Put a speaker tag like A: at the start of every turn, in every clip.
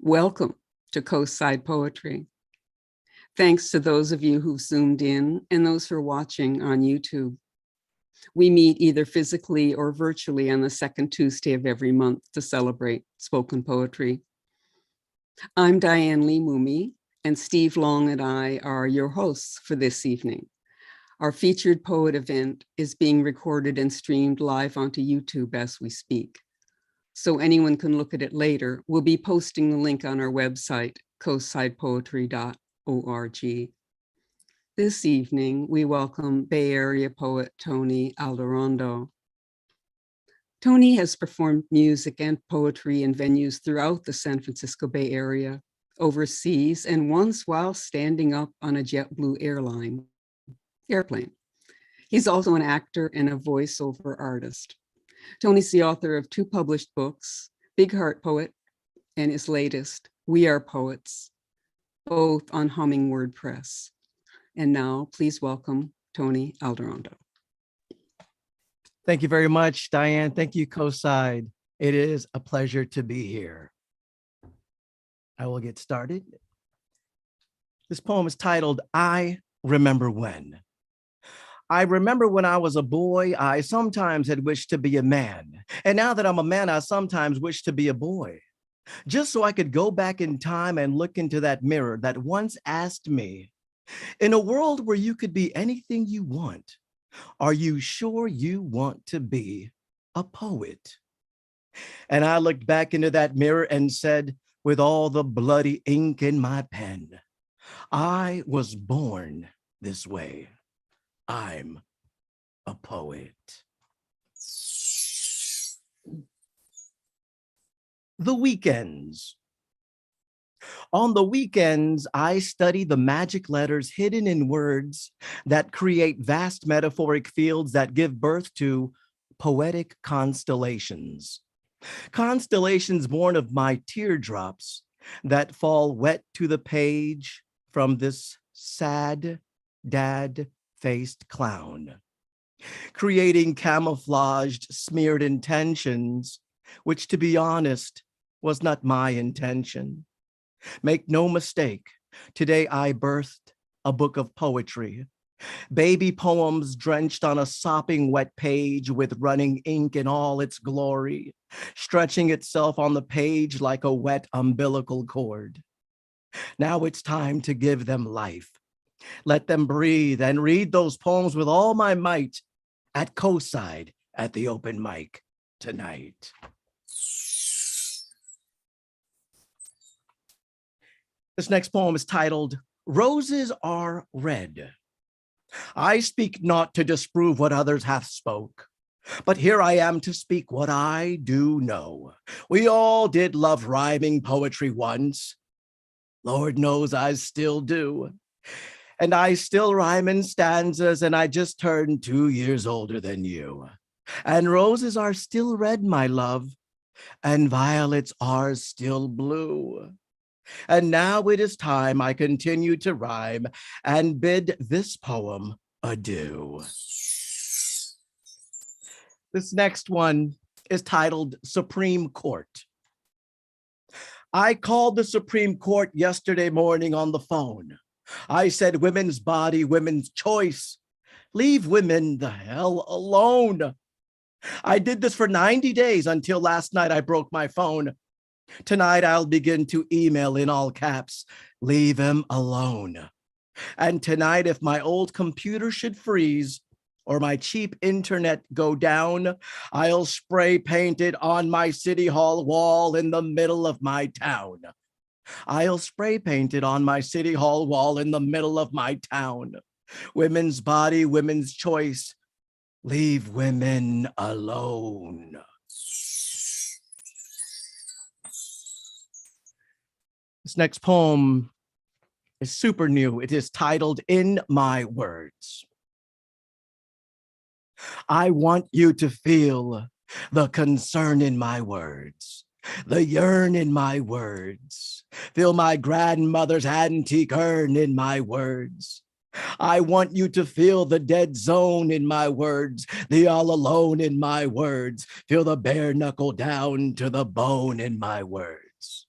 A: Welcome to Coastside Poetry. Thanks to those of you who've zoomed in and those who are watching on YouTube. We meet either physically or virtually on the second Tuesday of every month to celebrate spoken poetry. I'm Diane Lee Mumi, and Steve Long and I are your hosts for this evening. Our featured poet event is being recorded and streamed live onto YouTube as we speak, so anyone can look at it later. We'll be posting the link on our website, coastsidepoetry.org. This evening, we welcome Bay Area poet Tony Aldarondo. Tony has performed music and poetry in venues throughout the San Francisco Bay Area, overseas, and once while standing up on a JetBlue airplane. He's also an actor and a voiceover artist. Tony's the author of 2 published books, Big Heart Poet and his latest, We Are Poets, both on HummingWord Press. And now, please welcome Tony Aldarondo.
B: Thank you very much, Diane. Thank you, Coastside. It is a pleasure to be here. I will get started. This poem is titled, I Remember When. I remember when I was a boy, I sometimes had wished to be a man. And now that I'm a man, I sometimes wish to be a boy. Just so I could go back in time and look into that mirror that once asked me, in a world where you could be anything you want, are you sure you want to be a poet? And I looked back into that mirror and said, with all the bloody ink in my pen, I was born this way. I'm a poet. The weekends. On the weekends, I study the magic letters hidden in words that create vast metaphoric fields that give birth to poetic constellations. Constellations born of my teardrops that fall wet to the page from this sad dad-faced clown, creating camouflaged, smeared intentions, which, to be honest, was not my intention. Make no mistake, today I birthed a book of poetry, baby poems drenched on a sopping wet page with running ink in all its glory, stretching itself on the page like a wet umbilical cord. Now it's time to give them life. Let them breathe and read those poems with all my might at Coastside at the open mic tonight. This next poem is titled, Roses Are Red. I speak not to disprove what others hath spoke, but here I am to speak what I do know. We all did love rhyming poetry once. Lord knows I still do. And I still rhyme in stanzas, and I just turned 2 years older than you. And roses are still red, my love, and violets are still blue. And now it is time I continue to rhyme and bid this poem adieu. This next one is titled Supreme Court. I called the Supreme Court yesterday morning on the phone. I said, women's body, women's choice. Leave women the hell alone. I did this for 90 days until last night I broke my phone. Tonight, I'll begin to email in all caps, leave him alone. And tonight, if my old computer should freeze or my cheap internet go down, I'll spray paint it on my city hall wall in the middle of my town. I'll spray paint it on my city hall wall in the middle of my town. Women's body, women's choice. Leave women alone. This next poem is super new. It is titled In My Words. I want you to feel the concern in my words, the yearn in my words. Feel my grandmother's antique urn in my words. I want you to feel the dead zone in my words, the all alone in my words. Feel the bare knuckle down to the bone in my words.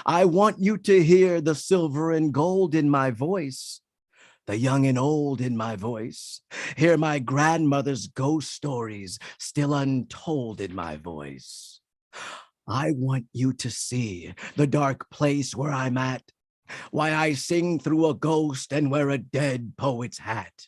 B: I want you to hear the silver and gold in my voice, the young and old in my voice. Hear my grandmother's ghost stories still untold in my voice. I want you to see the dark place where I'm at, why I sing through a ghost and wear a dead poet's hat.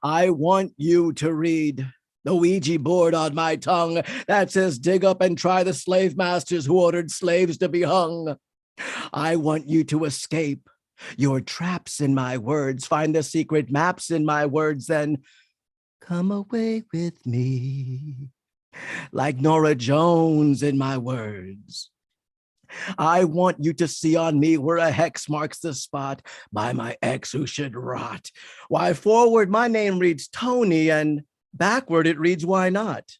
B: I want you to read the Ouija board on my tongue that says, dig up and try the slave masters who ordered slaves to be hung. I want you to escape your traps in my words, find the secret maps in my words, then come away with me like Nora Jones in my words. I want you to see on me where a hex marks the spot by my ex who should rot. Why forward my name reads Tony and backward it reads why not?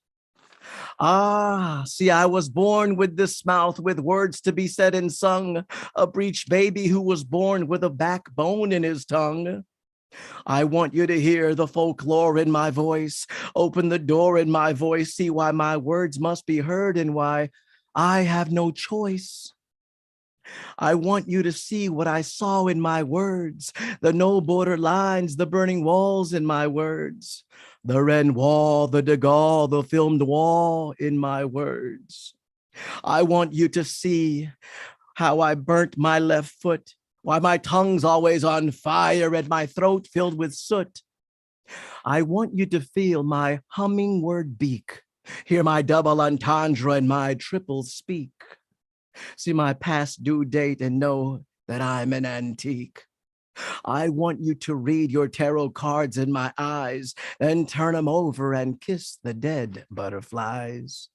B: Ah, see, I was born with this mouth with words to be said and sung, a breech baby who was born with a backbone in his tongue. I want you to hear the folklore in my voice, open the door in my voice, see why my words must be heard and why I have no choice. I want you to see what I saw in my words, the no border lines, the burning walls in my words, the Ren wall, the De Gaulle, the filmed wall in my words. I want you to see how I burnt my left foot, why my tongue's always on fire and my throat filled with soot. I want you to feel my HummingWord beak, hear my double entendre and my triple speak. See my past due date and know that I'm an antique. I want you to read your tarot cards in my eyes, then turn them over and kiss the dead butterflies.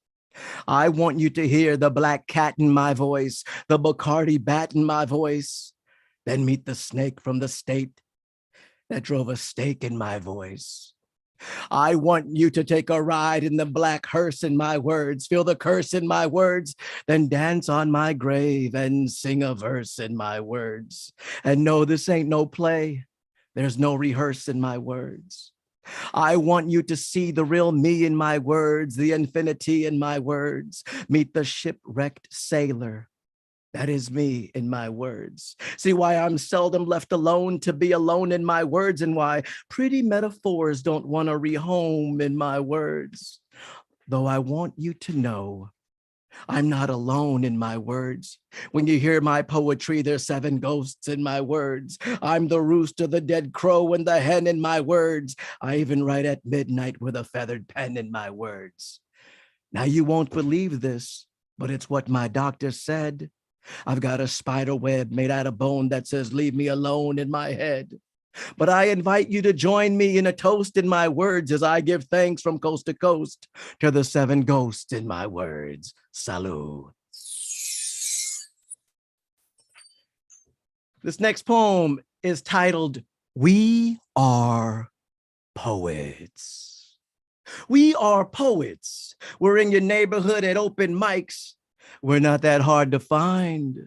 B: I want you to hear the black cat in my voice, the Bacardi bat in my voice, then meet the snake from the state that drove a stake in my voice. I want you to take a ride in the black hearse in my words, feel the curse in my words, then dance on my grave and sing a verse in my words. And no, this ain't no play. There's no rehearse in my words. I want you to see the real me in my words, the infinity in my words. Meet the shipwrecked sailor. That is me in my words. See why I'm seldom left alone to be alone in my words and why pretty metaphors don't want to rehome in my words. Though I want you to know I'm not alone in my words. When you hear my poetry, there's 7 ghosts in my words. I'm the rooster, the dead crow, and the hen in my words. I even write at midnight with a feathered pen in my words. Now you won't believe this, but it's what my doctor said. I've got a spider web made out of bone that says, leave me alone in my head. But I invite you to join me in a toast in my words as I give thanks from coast to coast to the 7 ghosts in my words. Salut. This next poem is titled, We Are Poets. We are poets. We're in your neighborhood at open mics. We're not that hard to find.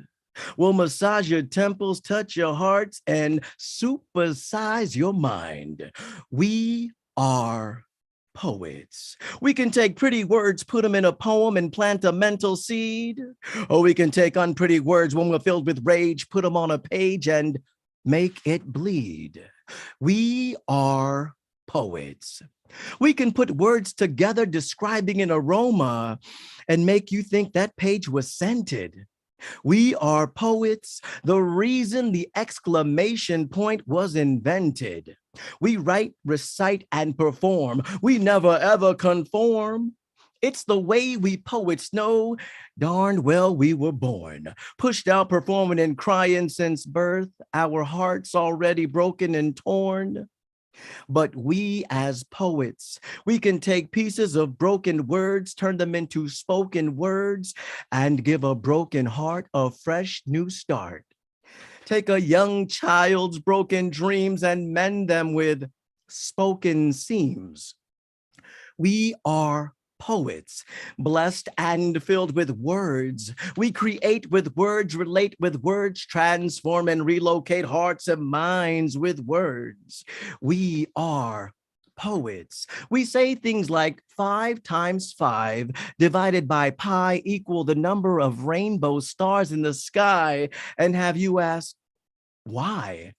B: We'll massage your temples, touch your hearts, and supersize your mind. We are poets. We can take pretty words, put them in a poem, and plant a mental seed. Or we can take unpretty words when we're filled with rage, put them on a page, and make it bleed. We are poets. We can put words together describing an aroma and make you think that page was scented. We are poets, the reason the exclamation point was invented. We write, recite, and perform. We never ever conform. It's the way we poets know darn well we were born. Pushed out, performing and crying since birth, our hearts already broken and torn. But we as poets, we can take pieces of broken words, turn them into spoken words, and give a broken heart a fresh new start. Take a young child's broken dreams and mend them with spoken seams. We are poets, blessed and filled with words. We create with words, relate with words, transform and relocate hearts and minds with words. We are poets. We say things like 5 times 5 divided by pi equal the number of rainbow stars in the sky. And have you asked why?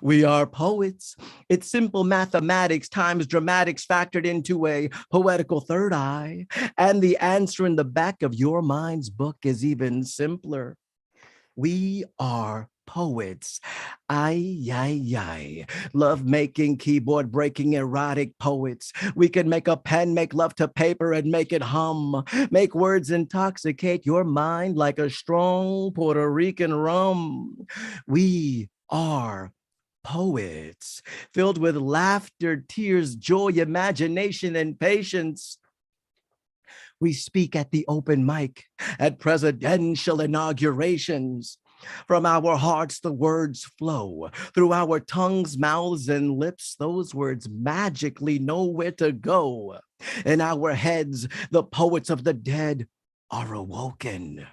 B: We are poets. It's simple mathematics times dramatics factored into a poetical third eye. And the answer in the back of your mind's book is even simpler. We are poets. Ay, ay, ay. Love making, keyboard breaking, erotic poets. We can make a pen, make love to paper and make it hum. Make words intoxicate your mind like a strong Puerto Rican rum. We are poets, filled with laughter, tears, joy, imagination, and patience. We speak at the open mic, at presidential inaugurations. From our hearts, the words flow. Through our tongues, mouths, and lips, those words magically know where to go. In our heads, the poets of the dead are awoken.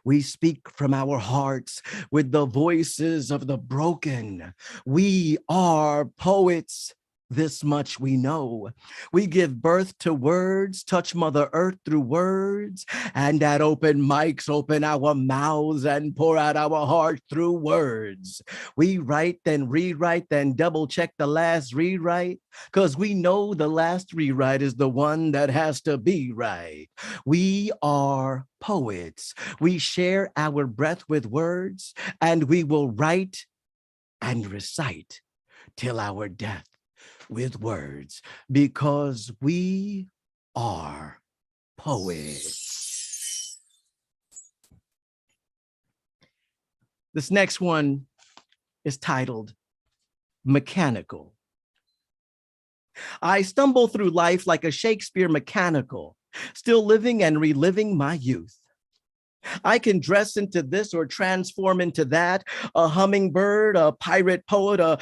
B: We speak from our hearts with the voices of the broken. We are poets. This much we know. We give birth to words, touch Mother Earth through words, and at open mics, open our mouths and pour out our heart through words. We write, then rewrite, then double check the last rewrite, because we know the last rewrite is the one that has to be right. We are poets. We share our breath with words, and we will write and recite till our death with words, because we are poets. This next one is titled Mechanical. I stumble through life like a Shakespeare mechanical, still living and reliving my youth. I can dress into this or transform into that, a hummingbird, a pirate poet, a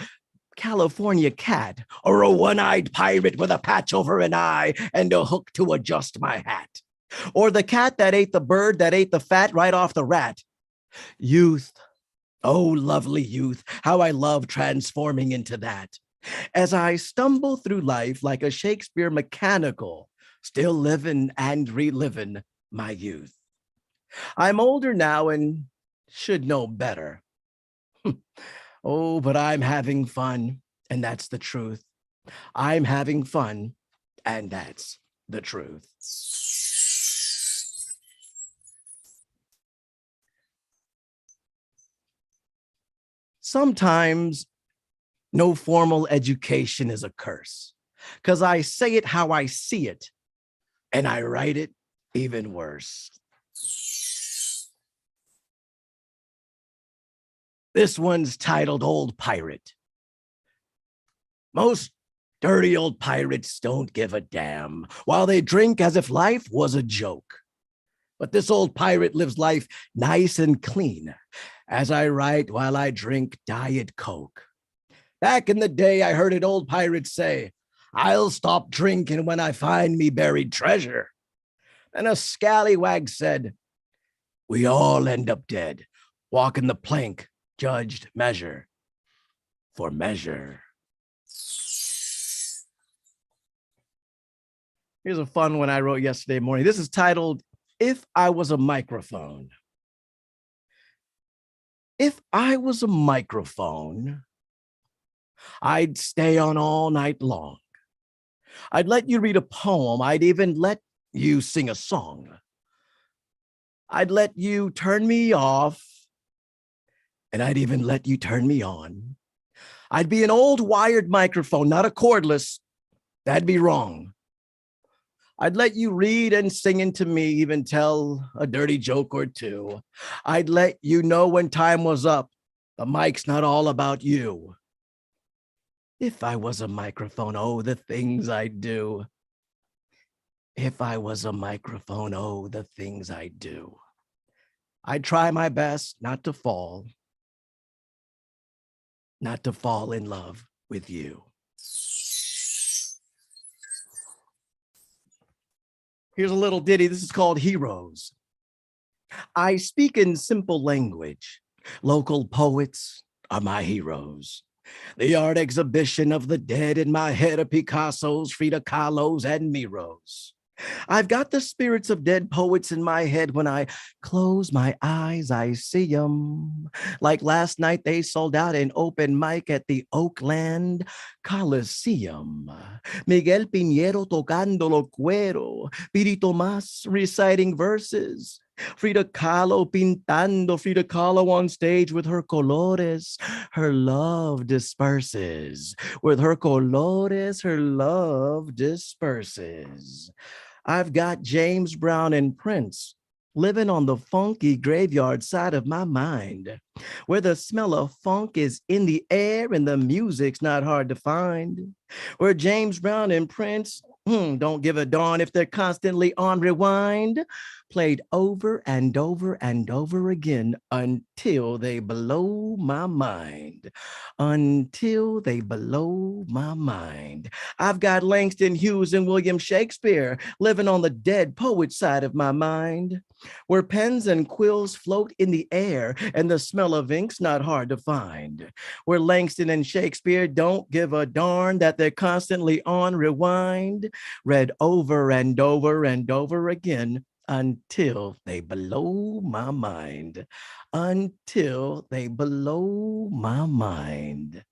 B: California cat, or a one-eyed pirate with a patch over an eye and a hook to adjust my hat. Or the cat that ate the bird that ate the fat right off the rat. Youth, oh lovely youth, how I love transforming into that. As I stumble through life like a Shakespeare mechanical, still living and reliving my youth. I'm older now and should know better. Oh, but I'm having fun, and that's the truth. I'm having fun, and that's the truth. Sometimes no formal education is a curse, because I say it how I see it, and I write it even worse. This one's titled Old Pirate. Most dirty old pirates don't give a damn while they drink as if life was a joke. But this old pirate lives life nice and clean as I write while I drink Diet Coke. Back in the day, I heard an old pirate say, I'll stop drinking when I find me buried treasure. And a scallywag said, we all end up dead, walking the plank, judged measure for measure. Here's a fun one I wrote yesterday morning. This is titled, If I Was a Microphone. If I was a microphone, I'd stay on all night long. I'd let you read a poem. I'd even let you sing a song. I'd let you turn me off, and I'd even let you turn me on. I'd be an old wired microphone, not a cordless. That'd be wrong. I'd let you read and sing into me, even tell a dirty joke or two. I'd let you know when time was up. The mic's not all about you. If I was a microphone, oh, the things I'd do. If I was a microphone, oh, the things I'd do. I'd try my best not to fall in love with you. Here's a little ditty. This is called Heroes. I speak in simple language. Local poets are my heroes. The art exhibition of the dead in my head are Picasso's, Frida Kahlo's, and Miro's. I've got the spirits of dead poets in my head. When I close my eyes, I see them. Like last night, they sold out an open mic at the Oakland Coliseum. Miguel Piñero tocando lo cuero. Piri Tomás reciting verses. Frida Kahlo pintando, Frida Kahlo on stage with her colores. Her love disperses. With her colores, her love disperses. I've got James Brown and Prince living on the funky graveyard side of my mind, where the smell of funk is in the air and the music's not hard to find, where James Brown and Prince don't give a darn if they're constantly on rewind, played over and over and over again until they blow my mind, until they blow my mind. I've got Langston Hughes and William Shakespeare living on the dead poet side of my mind, where pens and quills float in the air and the smell of ink's not hard to find, where Langston and Shakespeare don't give a darn that they're constantly on rewind, read over and over and over again until they blow my mind, until they blow my mind.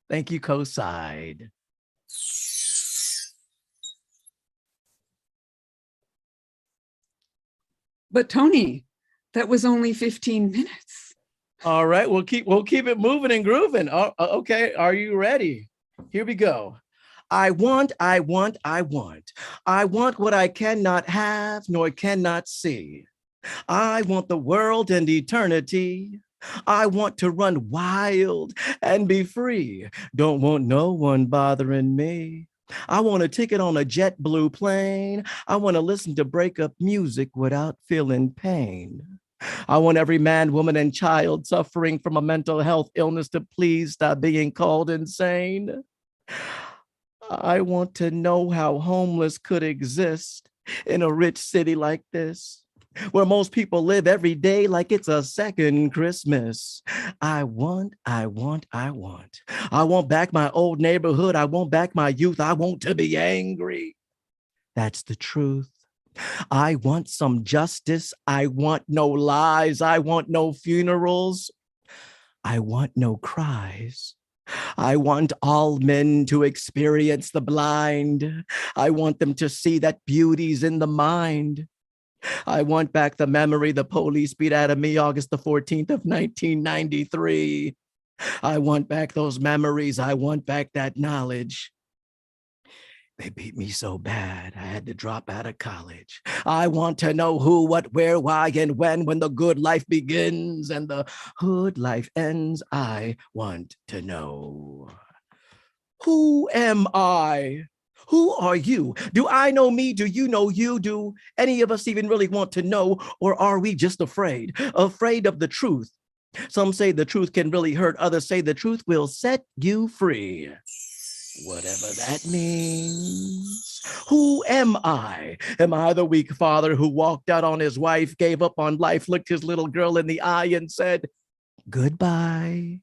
B: Thank you, co-side.
A: But Tony, that was only 15 minutes.
B: All right, we'll keep it moving and grooving. Okay, are you ready? Here we go. I want what I cannot have nor cannot see. I want the world and eternity. I want to run wild and be free. Don't want no one bothering me. I want a ticket on a JetBlue plane. I want to listen to breakup music without feeling pain. I want every man, woman, and child suffering from a mental health illness to please stop being called insane. I want to know how homeless could exist in a rich city like this, where most people live every day like it's a second Christmas. I want back my old neighborhood. I want back my youth. I want to be angry. That's the truth. I want some justice. I want no lies. I want no funerals. I want no cries. I want all men to experience the blind. I want them to see that beauty's in the mind. I want back the memory the police beat out of me August the 14th of 1993. I want back those memories. I want back that knowledge. They beat me so bad, I had to drop out of college. I want to know who, what, where, why, and when the good life begins and the hood life ends. I want to know. Who am I? Who are you? Do I know me? Do you know you? Do any of us even really want to know? Or are we just afraid of the truth? Some say the truth can really hurt. Others say the truth will set you free. Whatever that means. Who am I? Am I the weak father who walked out on his wife, gave up on life, looked his little girl in the eye and said, goodbye?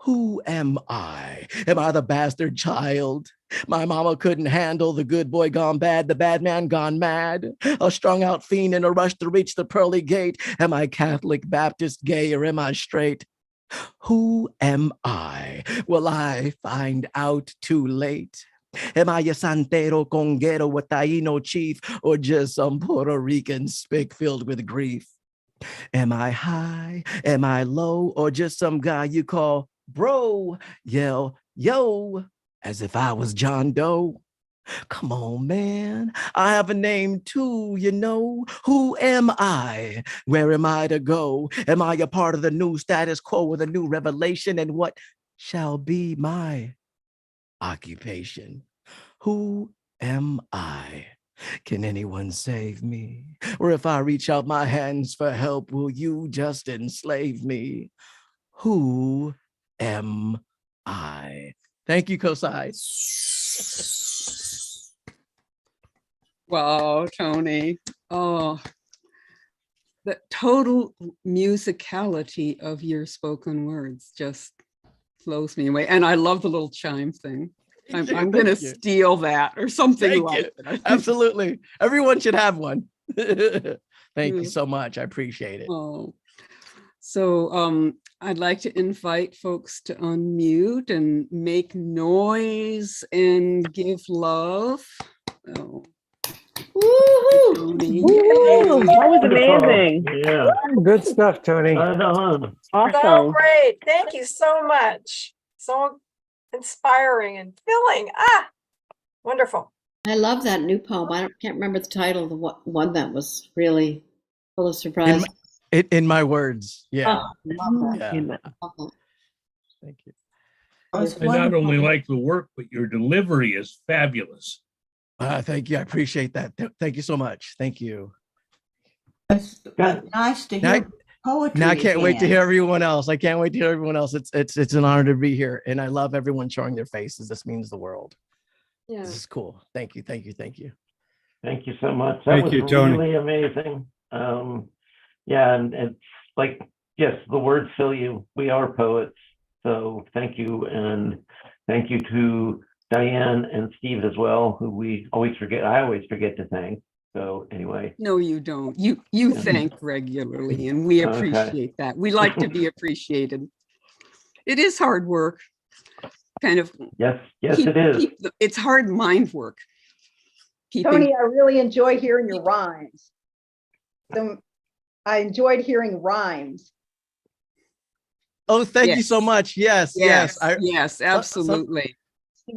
B: Who am I? Am I the bastard child? My mama couldn't handle the good boy gone bad, the bad man gone mad, a strung out fiend in a rush to reach the pearly gate. Am I Catholic, Baptist, gay, or am I straight? Who am I? Will I find out too late? Am I a Santero, Conguero, a Taino chief, or just some Puerto Rican spick filled with grief? Am I high? Am I low? Or just some guy you call bro? Yell, yo, as if I was John Doe. Come on, man. I have a name too, you know. Who am I? Where am I to go? Am I a part of the new status quo with a new revelation? And what shall be my occupation? Who am I? Can anyone save me? Or if I reach out my hands for help, will you just enslave me? Who am I? Thank you, Kosai.
A: Wow, Tony. Oh, the total musicality of your spoken words. Just blows me away. And I love the little chime thing. I'm
B: Thank
A: going to
B: you.
A: steal that or something
B: Thank
A: like
B: you.
A: it. I think.
B: Absolutely. Everyone should have one. Thank you
A: Yeah.
B: so much. I appreciate it.
A: Oh, so I'd like to invite folks to unmute and make noise and give love. Oh.
C: Woohoo!
A: Tony.
C: Woo!
A: Yay.
C: That was
D: Wonderful.
C: amazing.
D: Yeah.
E: Good stuff, Tony.
D: Right on.
F: So
C: Awesome.
F: great. Thank you so much. So inspiring and filling. Ah, wonderful.
G: I love that new poem. Can't remember the title of the one that was really full of surprise.
B: In my words. Yeah.
G: Oh, love that.
B: Yeah.
G: Love that.
B: Thank you.
D: I not only like the work, but your delivery is fabulous.
B: Thank you. I appreciate that. Thank you so much. Thank you.
H: It's nice to
B: Now-
H: hear poetry.
B: Now I can't wait to
H: again.
B: hear everyone else. I can't wait to hear everyone else. It's an honor to be here, and I love everyone showing their faces. This means the world.
F: Yeah.
B: This is cool. Thank you. Thank you. Thank you.
D: Thank you so much.
E: Thank
D: That
E: you,
D: was
E: Tony.
D: really amazing. Yeah, and it's like, yes, the words fill you. We are poets. So thank you. And thank you to Diane and Steve as well, who we always forget. I always forget to thank. So anyway.
A: No, you don't. You thank regularly, and we
D: Okay.
A: appreciate that. We like to be appreciated. It is hard work. Kind of.
D: Yes, it is.
A: It's hard mind work.
I: Tony, I really enjoy hearing your rhymes. I enjoyed hearing rhymes.
B: Oh, thank you
A: Yes.
B: so much. Yes. Yes.
A: Yes, absolutely.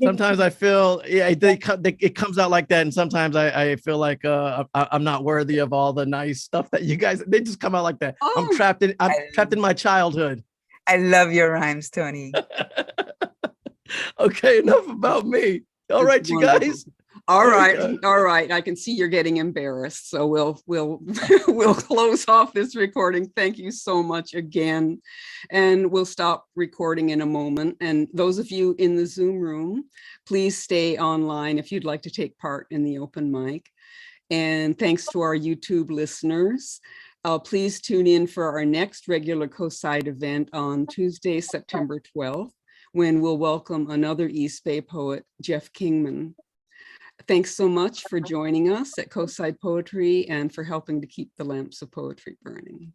B: Sometimes I feel, yeah, it comes out like that, and sometimes I feel like I'm not worthy of all the nice stuff that you guys. They just come out like that. I'm
A: Oh.
B: trapped in my childhood.
J: I love your rhymes, Tony.
B: Okay, enough about me. All right, you guys.
A: All right,
B: Okay.
A: all right. I can see you're getting embarrassed, so we'll we'll close off this recording. Thank you so much again, and we'll stop recording in a moment. And those of you in the Zoom room, please stay online if you'd like to take part in the open mic. And thanks to our YouTube listeners. Please tune in for our next regular COSIDE event on Tuesday, September 12th, when we'll welcome another East Bay poet, Jeff Kingman. Thanks so much for joining us at COSIDE Poetry and for helping to keep the lamps of poetry burning.